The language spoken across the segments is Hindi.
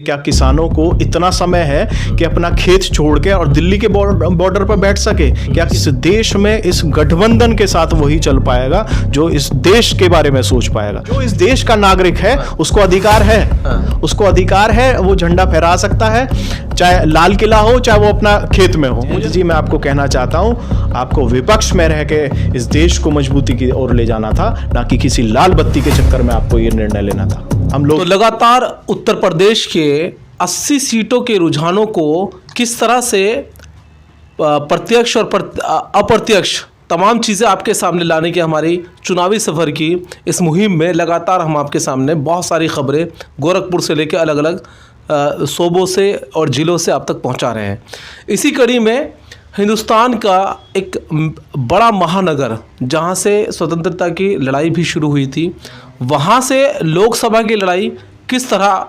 क्या किसानों को इतना समय है कि अपना खेत छोड़ के और दिल्ली के बॉर्डर पर बैठ सके? क्या इस देश में इस गठबंधन के साथ वही चल पाएगा जो इस देश के बारे में सोच पाएगा? जो इस देश का नागरिक है उसको अधिकार है, उसको अधिकार है, वो झंडा फहरा सकता है, चाहे लाल किला हो चाहे वो अपना खेत में हो। मुझे जी मैं आपको कहना चाहता हूँ, आपको विपक्ष में रह के इस देश को मजबूती की ओर ले जाना था, ना कि किसी लाल बत्ती के चक्कर में आपको ये निर्णय लेना था। हम लोग तो लगातार उत्तर प्रदेश के 80 सीटों के रुझानों को किस तरह से प्रत्यक्ष और अप्रत्यक्ष तमाम चीज़ें आपके सामने लाने की हमारी चुनावी सफ़र की इस मुहिम में लगातार हम आपके सामने बहुत सारी खबरें गोरखपुर से लेकर अलग अलग सूबों से और ज़िलों से आप तक पहुंचा रहे हैं। इसी कड़ी में हिंदुस्तान का एक बड़ा महानगर जहां से स्वतंत्रता की लड़ाई भी शुरू हुई थी, वहां से लोकसभा की लड़ाई किस तरह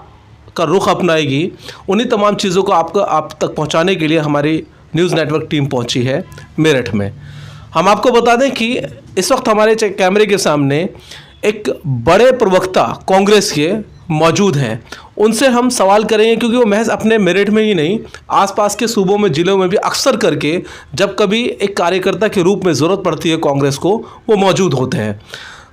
का रुख अपनाएगी, उन्हीं तमाम चीज़ों को आप तक पहुंचाने के लिए हमारी न्यूज़ नेटवर्क टीम पहुंची है मेरठ में। हम आपको बता दें कि इस वक्त हमारे कैमरे के सामने एक बड़े प्रवक्ता कांग्रेस के मौजूद हैं। उनसे हम सवाल करेंगे क्योंकि वो महज अपने मेरठ में ही नहीं, आसपास के सूबों में, ज़िलों में भी अक्सर करके जब कभी एक कार्यकर्ता के रूप में ज़रूरत पड़ती है कांग्रेस को, वो मौजूद होते हैं।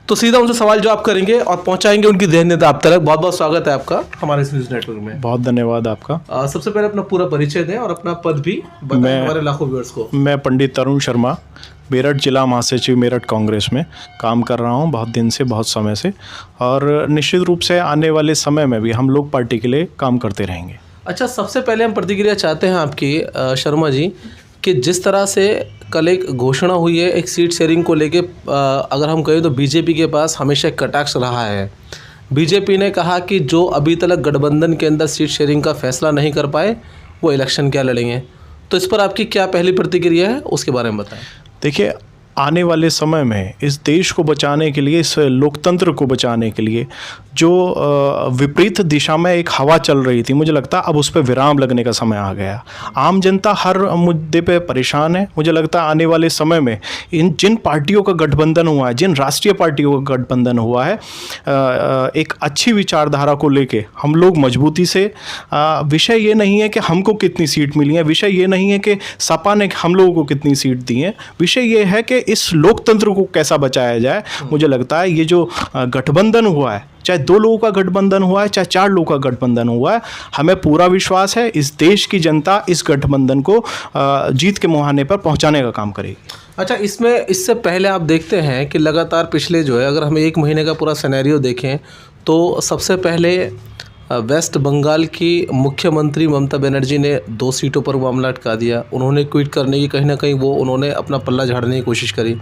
तो सीधा उनसे सवाल जवाब करेंगे और पहुंचाएंगे उनकी ज़हनियत आप तक। बहुत बहुत स्वागत है आपका हमारे इस न्यूज़ नेटवर्क में। बहुत धन्यवाद आपका। सबसे पहले अपना पूरा परिचय दें और अपना पद भी बताएं हमारे लाखों व्यूअर्स को। मैं पंडित तरुण शर्मा, मेरठ जिला महासचिव मेरठ कांग्रेस में काम कर रहा हूं बहुत दिन से, बहुत समय से, और निश्चित रूप से आने वाले समय में भी हम लोग पार्टी के लिए काम करते रहेंगे। अच्छा, सबसे पहले हम प्रतिक्रिया चाहते हैं आपकी शर्मा जी कि जिस तरह से कल एक घोषणा हुई है एक सीट शेयरिंग को लेके, अगर हम कहें तो बीजेपी के पास हमेशा एक कटाक्ष रहा है। बीजेपी ने कहा कि जो अभी तक गठबंधन के अंदर सीट शेयरिंग का फैसला नहीं कर पाए वो इलेक्शन क्या लड़ेंगे। तो इस पर आपकी क्या पहली प्रतिक्रिया है, उसके बारे में बताएं। देखिए, आने वाले समय में इस देश को बचाने के लिए, इस लोकतंत्र को बचाने के लिए जो विपरीत दिशा में एक हवा चल रही थी, मुझे लगता है अब उस पर विराम लगने का समय आ गया। आम जनता हर मुद्दे पे परेशान है। मुझे लगता है आने वाले समय में जिन पार्टियों का गठबंधन हुआ है, जिन राष्ट्रीय पार्टियों का गठबंधन हुआ है, एक अच्छी विचारधारा को लेके हम लोग मजबूती से, विषय ये नहीं है कि हमको कितनी सीट मिली है, विषय ये नहीं है कि सपा ने हम लोगों को कितनी सीट दी है, विषय ये है कि इस लोकतंत्र को कैसा बचाया जाए। मुझे लगता है ये जो गठबंधन हुआ है, चाहे 2 लोगों का गठबंधन हुआ है चाहे 4 लोगों का गठबंधन हुआ है, हमें पूरा विश्वास है इस देश की जनता इस गठबंधन को जीत के मुहाने पर पहुंचाने का काम करेगी। अच्छा, इससे पहले आप देखते हैं कि लगातार पिछले जो है, अगर हम 1 महीने का पूरा सिनेरियो देखें तो सबसे पहले वेस्ट बंगाल की मुख्यमंत्री ममता बनर्जी ने 2 सीटों पर मामला अटका दिया। उन्होंने क्विट करने की कहीं ना कहीं उन्होंने अपना पल्ला झाड़ने की कोशिश करी।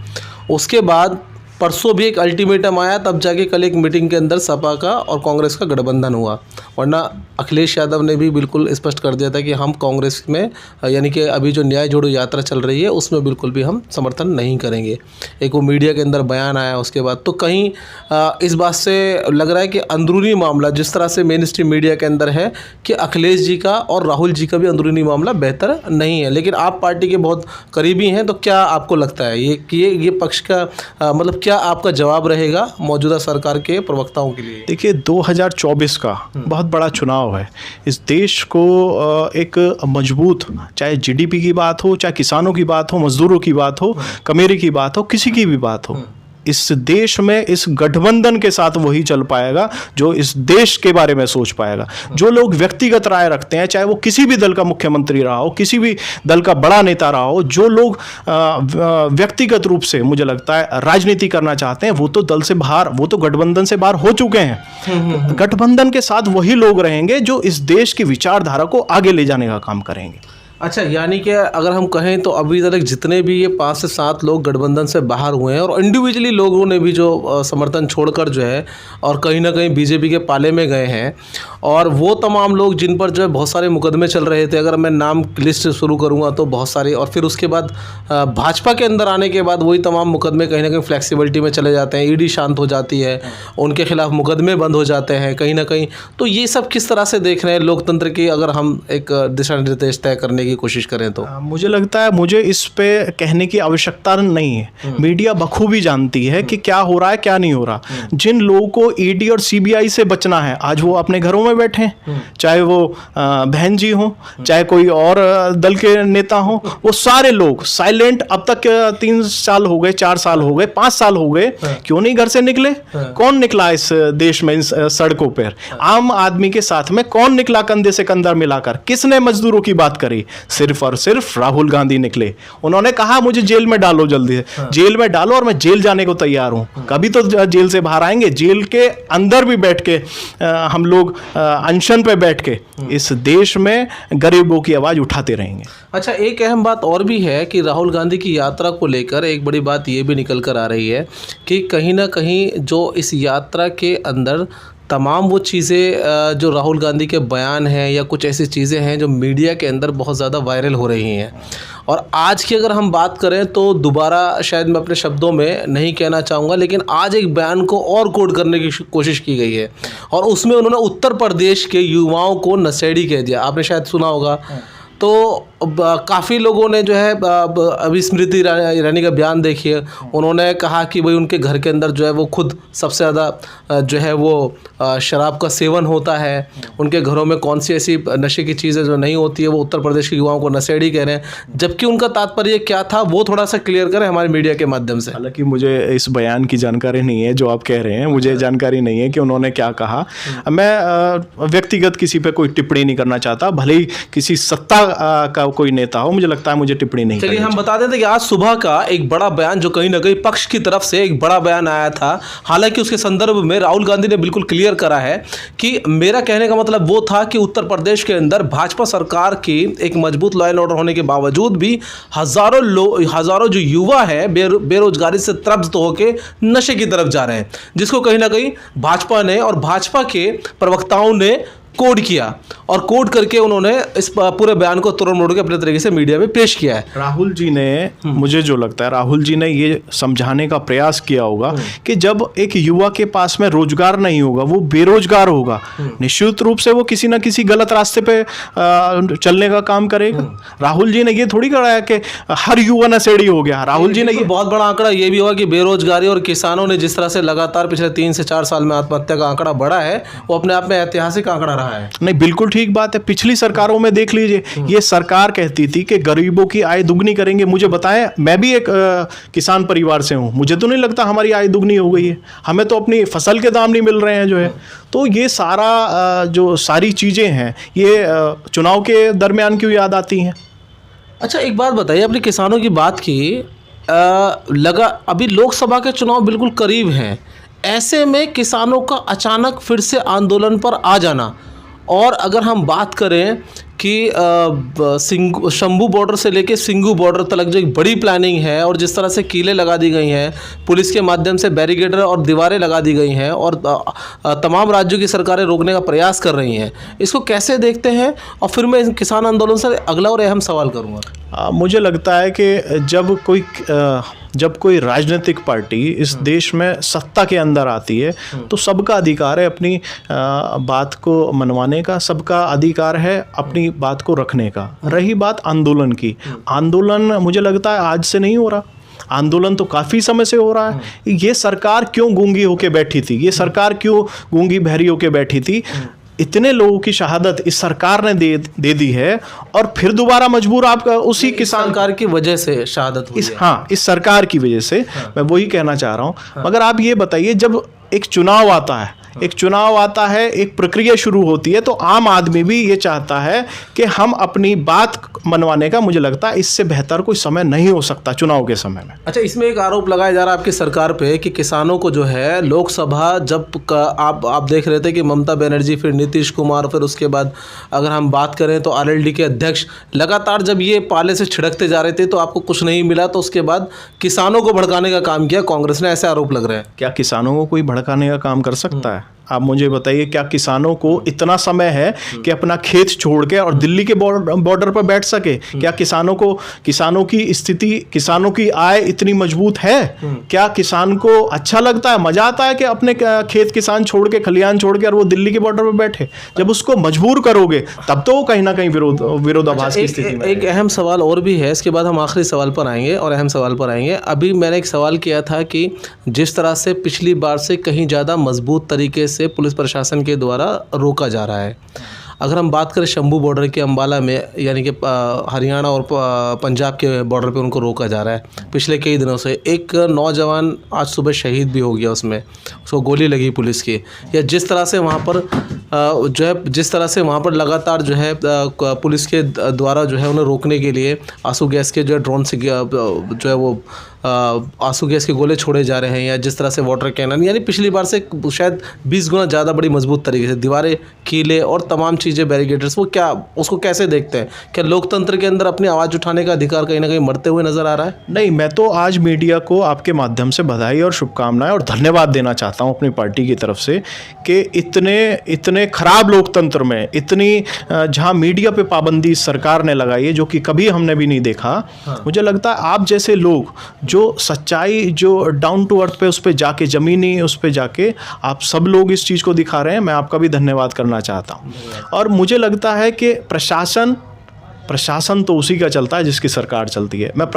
उसके बाद परसों भी एक अल्टीमेटम आया, तब जाके कल एक मीटिंग के अंदर सपा का और कांग्रेस का गठबंधन हुआ। वरना अखिलेश यादव ने भी बिल्कुल स्पष्ट कर दिया था कि हम कांग्रेस में, यानी कि अभी जो न्याय जोड़ो यात्रा चल रही है उसमें बिल्कुल भी हम समर्थन नहीं करेंगे। एक वो मीडिया के अंदर बयान आया उसके बाद, तो कहीं इस बात से लग रहा है कि अंदरूनी मामला जिस तरह से मेन स्ट्रीम मीडिया के अंदर है कि अखिलेश जी का और राहुल जी का भी अंदरूनी मामला बेहतर नहीं है। लेकिन आप पार्टी के बहुत करीबी हैं, तो क्या आपको लगता है ये पक्ष का मतलब क्या आपका जवाब रहेगा मौजूदा सरकार के प्रवक्ताओं के लिए? देखिए, 2024 का बहुत बड़ा चुनाव है। इस देश को एक मजबूत, चाहे जीडीपी की बात हो, चाहे किसानों की बात हो, मजदूरों की बात हो, कमेरे की बात हो, किसी की भी बात हो, इस देश में इस गठबंधन के साथ वही चल पाएगा जो इस देश के बारे में सोच पाएगा। जो लोग व्यक्तिगत राय रखते हैं, चाहे वो किसी भी दल का मुख्यमंत्री रहा हो, किसी भी दल का बड़ा नेता रहा हो, जो लोग व्यक्तिगत रूप से मुझे लगता है राजनीति करना चाहते हैं, वो तो दल से बाहर, वो तो गठबंधन से बाहर हो चुके हैं। गठबंधन के साथ वही लोग रहेंगे जो इस देश की विचारधारा को आगे ले जाने का काम करेंगे। अच्छा, यानी कि अगर हम कहें तो अभी तक जितने भी ये 5 से 7 लोग गठबंधन से बाहर हुए हैं और इंडिविजुअली लोगों ने भी जो समर्थन छोड़कर जो है और कहीं ना कहीं बीजेपी के पाले में गए हैं, और वो तमाम लोग जिन पर जो है बहुत सारे मुकदमे चल रहे थे, अगर मैं नाम लिस्ट शुरू करूँगा तो बहुत सारे, और फिर उसके बाद भाजपा के अंदर आने के बाद वही तमाम मुकदमे कहीं ना कहीं फ्लेक्सिबिलिटी में चले जाते हैं, ईडी शांत हो जाती है, उनके खिलाफ मुकदमे बंद हो जाते हैं कहीं ना कहीं। तो ये सब किस तरह से देख रहे हैं लोकतंत्र की, अगर हम एक दिशा निर्देश तय करने की कोशिश करें तो? मुझे लगता है मुझे इस पे कहने की आवश्यकता नहीं है। मीडिया बखूबी जानती है कि क्या हो रहा है क्या नहीं हो रहा। जिन लोगों को ईडी और सीबीआई से बचना है आज वो अपने घरों में बैठे हैं, चाहे वो बहन जी हो चाहे कोई और दल के नेता हो, वो सारे लोग साइलेंट। अब तक 3 साल हो गए, 4 साल हो गए, 5 साल हो गए, क्यों नहीं घर से निकले? कौन निकला इस देश में इस सड़कों पर? आम आदमी के साथ में कौन निकला कंधे से कंधा मिलाकर? किसने मजदूरों की बात करी? सिर्फ और सिर्फ राहुल गांधी निकले। उन्होंने कहा मुझे जेल में डालो, जल्दी से जेल में डालो और मैं जेल जाने को तैयार हूं। कभी तो जेल से बाहर आएंगे। जेल के अंदर भी बैठ के हम लोग अनशन पे बैठ के इस देश में गरीबों की आवाज उठाते रहेंगे। अच्छा, एक अहम बात और भी है कि राहुल गांधी की यात्रा को लेकर एक बड़ी बात ये भी निकल कर आ रही है कि कहीं ना कहीं जो इस यात्रा के अंदर तमाम वो चीज़ें जो राहुल गांधी के बयान हैं या कुछ ऐसी चीज़ें हैं जो मीडिया के अंदर बहुत ज़्यादा वायरल हो रही हैं। और आज की अगर हम बात करें तो दोबारा शायद मैं अपने शब्दों में नहीं कहना चाहूँगा, लेकिन आज एक बयान को और कोट करने की कोशिश की गई है और उसमें उन्होंने उत्तर प्रदेश के युवाओं को नशेड़ी कह दिया। आपने शायद सुना होगा। तो काफ़ी लोगों ने जो है अभी स्मृति ईरानी का बयान देखिए, उन्होंने कहा कि भाई उनके घर के अंदर जो है वो खुद सबसे ज़्यादा जो है वो शराब का सेवन होता है। उनके घरों में कौन सी ऐसी नशे की चीज़ें जो नहीं होती है, वो उत्तर प्रदेश के युवाओं को नशेड़ी कह रहे हैं। जबकि उनका तात्पर्य क्या था वो थोड़ा सा क्लियर करें हमारे मीडिया के माध्यम से। हालांकि मुझे इस बयान की जानकारी नहीं है जो आप कह रहे हैं, मुझे जानकारी नहीं है कि उन्होंने क्या कहा। मैं व्यक्तिगत किसी पे कोई टिप्पणी नहीं करना चाहता, भले ही किसी सत्ता का कोई नेता हो। मुझे लगता है मुझे टिप्पणी नहीं। चलिए हम बता देते कि आज सुबह का एक बड़ा बयान जो कहीं ना कहीं पक्ष की तरफ से एक बड़ा बयान आया था। हालांकि उसके संदर्भ में राहुल गांधी ने बिल्कुल क्लियर करा है कि मेरा कहने का मतलब वो था कि उत्तर प्रदेश के अंदर भाजपा सरकार की एक मजबूत लॉ एंड ऑर्डर होने के बावजूद भी हजारों जो युवा है बेरोजगारी से त्रस्त होकर नशे की तरफ जा रहे हैं, जिसको कहीं ना कहीं भाजपा ने और भाजपा के प्रवक्ताओं ने कोड किया और कोड करके उन्होंने इस पूरे बयान को तोड़ मोड़ के अपने तरीके से मीडिया में पेश किया है। राहुल जी ने, मुझे जो लगता है राहुल जी ने ये समझाने का प्रयास किया होगा कि जब एक युवा के पास में रोजगार नहीं होगा, वो बेरोजगार होगा, निश्चित रूप से वो किसी ना किसी गलत रास्ते पे चलने का काम करेगा। राहुल जी ने ये थोड़ी करा है कि हर युवा नशेड़ी हो गया। राहुल जी ने ये बहुत बड़ा आंकड़ा ये भी होगा कि बेरोजगारी और किसानों ने जिस तरह से लगातार पिछले 3 से 4 साल में आत्महत्या का आंकड़ा बढ़ा है, वो अपने आप में ऐतिहासिक आंकड़ा रहा है। नहीं, बिल्कुल ठीक बात है। पिछली सरकारों में देख लीजिए, ये सरकार कहती थी कि गरीबों की आय दुगनी करेंगे। मुझे बताएं, मैं भी एक किसान परिवार से हूं, मुझे तो नहीं लगता हमारी आय दुगनी हो गई है। हमें तो अपनी फसल के दाम नहीं मिल रहे हैं जो है। तो ये जो सारी चीजें हैं ये चुनाव के दरमियान क्यों याद आती हैं? अच्छा, एक बात बताइए, अपने किसानों की बात की, अभी लोकसभा के चुनाव बिल्कुल करीब हैं, ऐसे में किसानों का अचानक फिर से आंदोलन पर आ जाना, और अगर हम बात करें कि शंभू बॉर्डर से लेके सिंगू बॉर्डर तक जो एक बड़ी प्लानिंग है और जिस तरह से कीलें लगा दी गई हैं, पुलिस के माध्यम से बैरिकेडर और दीवारें लगा दी गई हैं और तमाम राज्यों की सरकारें रोकने का प्रयास कर रही हैं, इसको कैसे देखते हैं? और फिर मैं किसान आंदोलन से अगला और अहम सवाल करूँगा। मुझे लगता है कि जब कोई राजनीतिक पार्टी इस देश में सत्ता के अंदर आती है तो सबका अधिकार है अपनी बात को मनवाने का, सबका अधिकार है अपनी बात को रखने का। रही बात आंदोलन की, आंदोलन मुझे लगता है आज से नहीं हो रहा, आंदोलन तो काफ़ी समय से हो रहा है। ये सरकार क्यों गूंगी होके बैठी थी? ये सरकार क्यों गूंगी बहरी होके बैठी थी? इतने लोगों की शहादत इस सरकार ने दे दी है और फिर दोबारा मजबूर आप उसी किसान सरकार की वजह से शहादत हुई है। इस सरकार की वजह से मैं वही कहना चाह रहा हूँ। मगर आप ये बताइए, जब एक चुनाव आता है, एक प्रक्रिया शुरू होती है, तो आम आदमी भी ये चाहता है कि हम अपनी बात मनवाने का, मुझे लगता है इससे बेहतर कोई समय नहीं हो सकता चुनाव के समय में। अच्छा, इसमें एक आरोप लगाया जा रहा है आपकी सरकार पे कि किसानों को जो है लोकसभा जब आप देख रहे थे कि ममता बनर्जी, फिर नीतीश कुमार, फिर उसके बाद अगर हम बात करें तो आरएलडी के अध्यक्ष लगातार जब ये पाले से छिड़कते जा रहे थे तो आपको कुछ नहीं मिला, तो उसके बाद किसानों को भड़काने का काम किया कांग्रेस ने, ऐसे आरोप लग रहे हैं। क्या किसानों को कोई भड़काने का काम कर सकता है? आप मुझे बताइए, क्या किसानों को इतना समय है कि अपना खेत छोड़ के और दिल्ली के बॉर्डर पर बैठ सके? क्या किसानों की स्थिति, किसानों की आय इतनी मजबूत है? क्या किसान को अच्छा लगता है, मजा आता है कि अपने खेत किसान छोड़ के, खलियान छोड़ के और वो दिल्ली के बॉर्डर पर बैठे? जब उसको मजबूर करोगे तब तो वो कहीं ना कहीं विरोधाभास की स्थिति में। एक अहम सवाल और भी है, इसके बाद हम आखिरी सवाल पर आएंगे और अहम सवाल पर आएंगे। अभी मैंने एक सवाल किया था कि जिस तरह से पिछली बार से कहीं ज़्यादा मजबूत तरीके से पुलिस प्रशासन के द्वारा रोका जा रहा है। अगर हम बात करें शंभू बॉर्डर के अम्बाला में, यानी कि हरियाणा और पंजाब के बॉर्डर पे उनको रोका जा रहा है पिछले कई दिनों से। एक नौजवान आज सुबह शहीद भी हो गया, उसमें उसको गोली लगी पुलिस की। या जिस तरह से वहाँ पर जिस तरह से वहाँ पर लगातार जो है पुलिस के द्वारा जो है उन्हें रोकने के लिए आंसू गैस के जो है ड्रोन से जो है वो आंसू गैस के गोले छोड़े जा रहे हैं, या जिस तरह से वाटर कैनन, यानी पिछली बार से शायद 20 गुना ज़्यादा बड़ी मजबूत तरीके से दीवारें, कीले और तमाम चीज़ें, बैरिकेड्स, वो क्या उसको कैसे देखते हैं? क्या लोकतंत्र के अंदर अपनी आवाज़ उठाने का अधिकार कहीं ना कहीं मरते हुए नजर आ रहा है? नहीं, मैं तो आज मीडिया को आपके माध्यम से बधाई और शुभकामनाएं और धन्यवाद देना चाहता हूं अपनी पार्टी की तरफ से कि इतने खराब लोकतंत्र में, इतनी जहां मीडिया पे पाबंदी सरकार ने लगाई है जो कि कभी हमने भी नहीं देखा। मुझे लगता है आप जैसे लोग जो सच्चाई, जो डाउन टू अर्थ पे, उस पे जाके, ज़मीनी उस पे जाके आप सब लोग इस चीज़ को दिखा रहे हैं, मैं आपका भी धन्यवाद करना चाहता हूँ। और मुझे लगता है कि प्रशासन तो उसी का चलता है जिसकी सरकार चलती है। मैं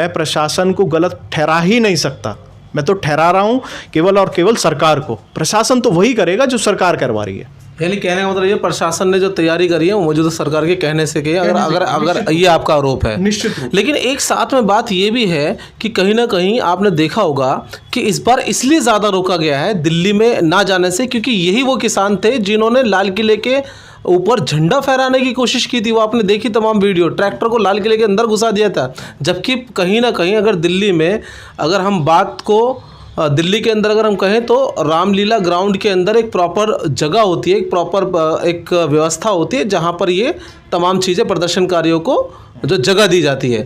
प्रशासन को गलत ठहरा ही नहीं सकता। मैं तो ठहरा रहा हूँ केवल और केवल सरकार को। प्रशासन तो वही करेगा जो सरकार करवा रही है। यानी कहने का मतलब ये, प्रशासन ने जो तैयारी करी है वो मौजूदा सरकार के कहने से की है, अगर ये आपका आरोप है। निश्चित। लेकिन एक साथ में बात ये भी है कि कहीं ना कहीं आपने देखा होगा कि इस बार इसलिए ज़्यादा रोका गया है दिल्ली में ना जाने से, क्योंकि यही वो किसान थे जिन्होंने लाल किले के ऊपर झंडा फहराने की कोशिश की थी। वो आपने देखी तमाम वीडियो, ट्रैक्टर को लाल किले के अंदर घुसा दिया था। जबकि कहीं ना कहीं अगर दिल्ली में, अगर हम बात को दिल्ली के अंदर अगर हम कहें तो रामलीला ग्राउंड के अंदर एक प्रॉपर जगह होती है, एक प्रॉपर एक व्यवस्था होती है जहां पर ये तमाम चीज़ें प्रदर्शनकारियों को जो जगह दी जाती है।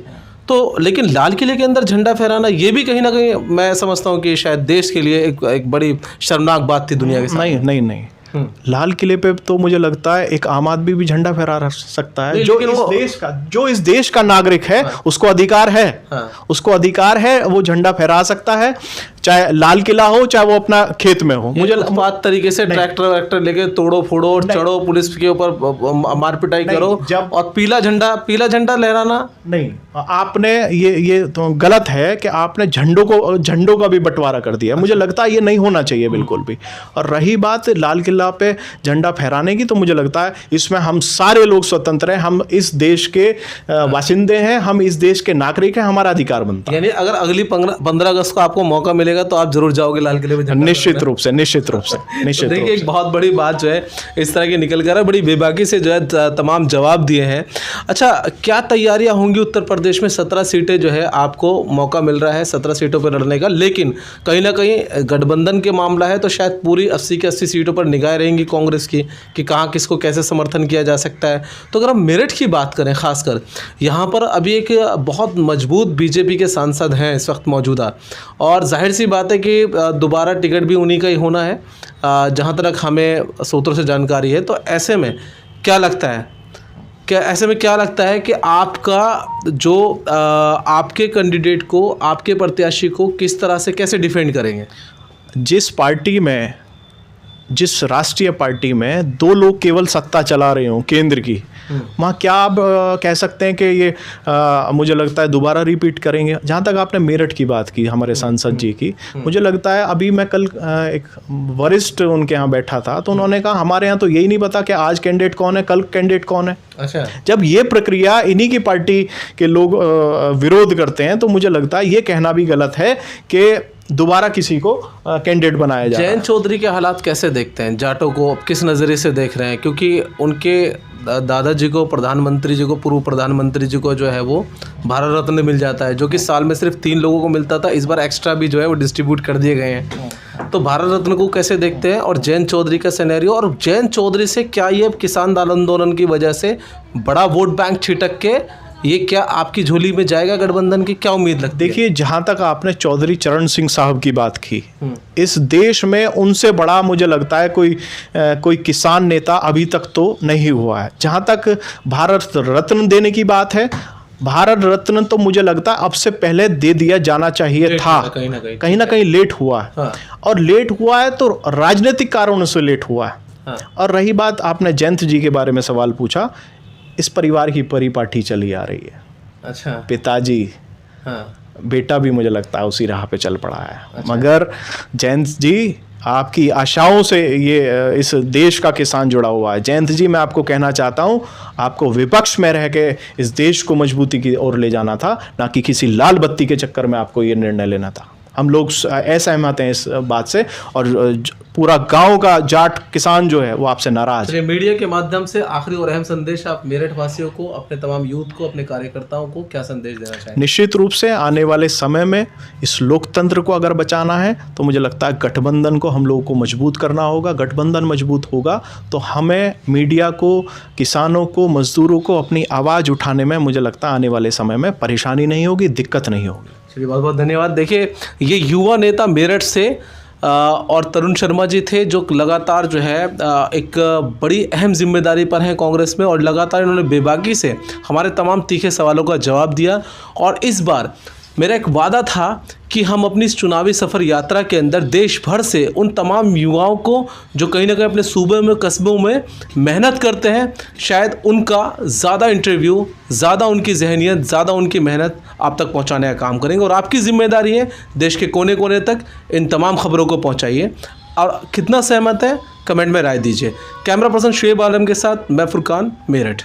तो लेकिन लाल किले के अंदर झंडा फहराना, ये भी कहीं ना कहीं मैं समझता हूं कि शायद देश के लिए एक बड़ी शर्मनाक बात थी दुनिया के सामने। नहीं। लाल किले पे तो मुझे लगता है एक आम आदमी भी झंडा फहरा सकता है। जो इस देश का नागरिक है, उसको अधिकार है, उसको अधिकार है, वो झंडा फहरा सकता है, चाहे लाल किला हो, चाहे वो अपना खेत में हो। मुझे बात तरीके से ट्रैक्टर वैक्टर लेके तोड़ो फोड़ो और चढ़ो, पुलिस के ऊपर मार पिटाई करो, और पीला झंडा लहराना नहीं। आपने ये तो गलत है कि आपने झंडों का भी बंटवारा कर दिया। मुझे लगता है ये नहीं होना चाहिए बिल्कुल भी। और रही बात लाल किला पे झंडा फहराने की, तो मुझे लगता है इसमें हम सारे लोग स्वतंत्र हैं, हम इस देश के बाशिंदे हैं, हम इस देश के नागरिक हैं, हमारा अधिकार बनता है। यानी अगर अगली 15 अगस्त को आपको मौका मिलेगा तो आप जरूर जाओगे लाल किले में? निश्चित रूप से। देखिए, एक बहुत बड़ी बात जो है इस तरह की निकल कर है, बड़ी बेबाकी से जो है तमाम जवाब दिए हैं। अच्छा, क्या तैयारियां होंगी उत्तर प्रदेश में? 17 सीटें जो है आपको मौका मिल रहा है 17 सीटों पर लड़ने का, लेकिन कहीं ना कहीं गठबंधन के मामला है तो शायद पूरी 80 की 80 सीटों पर निगाह रहेंगी कांग्रेस की कि कहाँ किसको कैसे समर्थन किया जा सकता है। तो अगर हम मेरठ की बात करें, खासकर यहाँ पर अभी एक बहुत मजबूत बीजेपी के सांसद हैं इस वक्त मौजूदा, और जाहिर सी बात है कि दोबारा टिकट भी उन्हीं का ही होना है जहाँ तक हमें सूत्रों से जानकारी है। तो ऐसे में क्या लगता है कि आपका जो आपके कैंडिडेट को, आपके प्रत्याशी को किस तरह से कैसे डिफेंड करेंगे? जिस राष्ट्रीय पार्टी में 2 लोग केवल सत्ता चला रहे हों केंद्र की, वहाँ क्या आप कह सकते हैं कि ये मुझे लगता है दोबारा रिपीट करेंगे? जहाँ तक आपने मेरठ की बात की हमारे सांसद जी की, मुझे लगता है अभी मैं कल एक वरिष्ठ उनके यहाँ बैठा था, तो उन्होंने कहा हमारे यहाँ तो यही नहीं पता कि आज कैंडिडेट कौन है, कल कैंडिडेट कौन है। अच्छा, जब ये प्रक्रिया इन्हीं की पार्टी के लोग विरोध करते हैं, तो मुझे लगता है ये कहना भी गलत है कि दोबारा किसी को कैंडिडेट बनाया जाए। जयंत चौधरी के हालात कैसे देखते हैं? जाटों को किस नज़रिए से देख रहे हैं? क्योंकि उनके दादाजी को, प्रधानमंत्री जी को, पूर्व प्रधानमंत्री जी को जो है वो भारत रत्न मिल जाता है, जो कि साल में सिर्फ 3 लोगों को मिलता था। इस बार एक्स्ट्रा भी जो है वो डिस्ट्रीब्यूट कर दिए गए हैं। तो भारत रत्न को कैसे देखते हैं, और जयंत चौधरी का सिनेरियो, और जयंत चौधरी से क्या ये किसान आंदोलन की वजह से बड़ा वोट बैंक छिटक के ये क्या आपकी झोली में जाएगा गठबंधन की, क्या उम्मीद लगती है? देखिए, जहाँ तक आपने चौधरी चरण सिंह साहब की बात की, इस देश में उनसे बड़ा मुझे लगता है कोई किसान नेता अभी तक तो नहीं हुआ है। जहाँ तक भारत रत्न देने की बात है, भारत रत्न तो मुझे लगता है अब से पहले दे दिया जाना चाहिए था, कहीं ना कहीं लेट हुआ है। हाँ। और लेट हुआ है तो राजनीतिक कारणों से लेट हुआ है। हाँ। और रही बात, आपने जयंत जी के बारे में सवाल पूछा, इस परिवार की परिपाटी चली आ रही है। अच्छा। पिताजी, हाँ। बेटा भी मुझे लगता है उसी राह पे चल पड़ा है। मगर जयंत जी, आपकी आशाओं से ये इस देश का किसान जुड़ा हुआ है। जयंत जी, मैं आपको कहना चाहता हूँ, आपको विपक्ष में रह के इस देश को मजबूती की ओर ले जाना था, ना कि किसी लाल बत्ती के चक्कर में आपको ये निर्णय लेना था। हम लोग असहमत हैं इस बात से, और पूरा गांव का जाट किसान जो है वो आपसे नाराज है। मीडिया के माध्यम से आखिरी और अहम संदेश आप मेरठ वासियों को, अपने तमाम यूथ को, अपने कार्यकर्ताओं को क्या संदेश देना चाहेंगे? निश्चित रूप से आने वाले समय में इस लोकतंत्र को अगर बचाना है तो मुझे लगता है गठबंधन को हम लोगों को मजबूत करना होगा। गठबंधन मजबूत होगा तो हमें मीडिया को, किसानों को, मजदूरों को अपनी आवाज़ उठाने में मुझे लगता है आने वाले समय में परेशानी नहीं होगी, दिक्कत नहीं होगी। चलिए, बहुत बहुत धन्यवाद। देखिए, ये युवा नेता मेरठ से और तरुण शर्मा जी थे, जो लगातार जो है एक बड़ी अहम जिम्मेदारी पर हैं कांग्रेस में, और लगातार इन्होंने बेबाकी से हमारे तमाम तीखे सवालों का जवाब दिया। और इस बार मेरा एक वादा था कि हम अपनी इस चुनावी सफ़र यात्रा के अंदर देश भर से उन तमाम युवाओं को जो कहीं ना कहीं अपने सूबे में, कस्बों में मेहनत करते हैं, शायद उनका ज़्यादा इंटरव्यू, ज़्यादा उनकी जहनियत, ज़्यादा उनकी मेहनत आप तक पहुंचाने का काम करेंगे। और आपकी जिम्मेदारी है देश के कोने कोने तक इन तमाम खबरों को पहुँचाइए। और कितना सहमत है, कमेंट में राय दीजिए। कैमरा पर्सन शुएब आलम के साथ मैं फुरकान, मेरठ।